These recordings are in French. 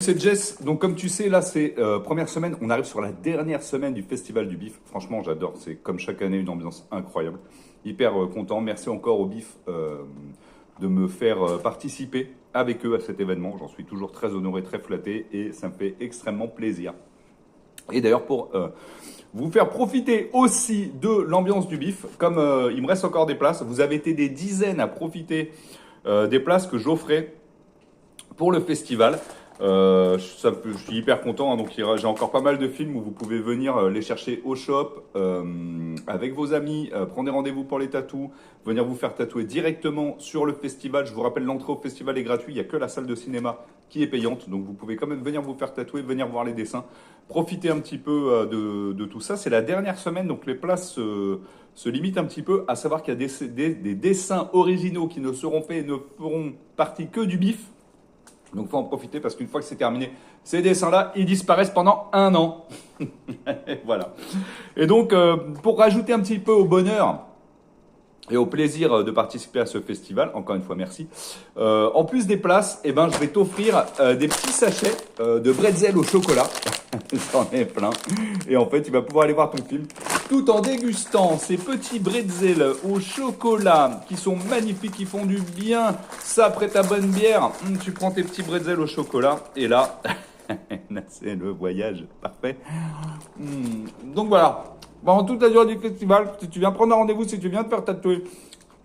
c'est Jess. Donc comme tu sais, là c'est première semaine, on arrive sur la dernière semaine du Festival du Bif. Franchement, j'adore, c'est comme chaque année une ambiance incroyable. Hyper content. Merci encore au Bif de me faire participer avec eux à cet événement. J'en suis toujours très honoré, très flatté et ça me fait extrêmement plaisir. Et d'ailleurs pour vous faire profiter aussi de l'ambiance du Bif, comme il me reste encore des places, vous avez été des dizaines à profiter des places que j'offrais pour le festival. Je suis hyper content, hein, donc j'ai encore pas mal de films où vous pouvez venir les chercher au shop avec vos amis, prendre des rendez-vous pour les tatous, venir vous faire tatouer directement sur le festival. Je vous rappelle, l'entrée au festival est gratuite, il n'y a que la salle de cinéma qui est payante, donc vous pouvez quand même venir vous faire tatouer, venir voir les dessins, profiter un petit peu de tout ça. C'est la dernière semaine, donc les places se limitent un petit peu, à savoir qu'il y a des dessins originaux qui ne seront faits et ne feront partie que du Bif. Donc, il faut en profiter parce qu'une fois que c'est terminé, ces dessins-là, ils disparaissent pendant 1 an. Voilà. Et donc, pour rajouter un petit peu au bonheur et au plaisir de participer à ce festival, encore une fois, merci. En plus des places, eh ben, je vais t'offrir des petits sachets de bretzel au chocolat. J'en ai plein. Et en fait, tu vas pouvoir aller voir ton film tout en dégustant ces petits bretzels au chocolat qui sont magnifiques, qui font du bien. Ça, après ta bonne bière, tu prends tes petits bretzels au chocolat et là, c'est le voyage parfait. Donc voilà, pendant toute la durée du festival, si tu viens prendre un rendez-vous, si tu viens te faire tatouer,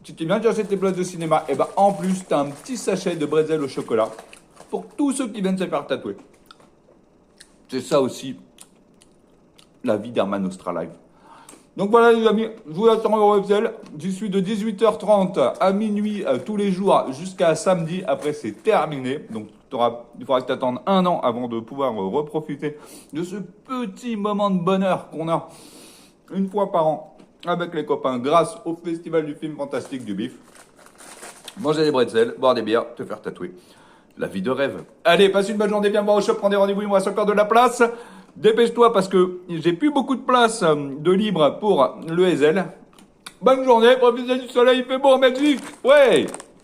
si tu viens chercher tes places de cinéma, et ben en plus, tu as un petit sachet de bretzels au chocolat pour tous ceux qui viennent se faire tatouer. C'est ça aussi, la vie d'Herman Ostra Live. Donc voilà les amis, je vous attends au Webzel. J'y suis de 18h30 à minuit tous les jours jusqu'à samedi. Après c'est terminé. Donc il faudra que tu attendes 1 an avant de pouvoir reprofiter de ce petit moment de bonheur qu'on a une fois par an avec les copains grâce au Festival du film fantastique du Bif. Manger des bretzels, boire des bières, te faire tatouer. La vie de rêve. Allez, passe une bonne journée, viens me voir au shop, prends des rendez-vous, il me reste encore de la place. Dépêche-toi parce que j'ai plus beaucoup de place de libre pour le Hazel. Bonne journée, profitez du soleil, il fait beau en Belgique. Ouais!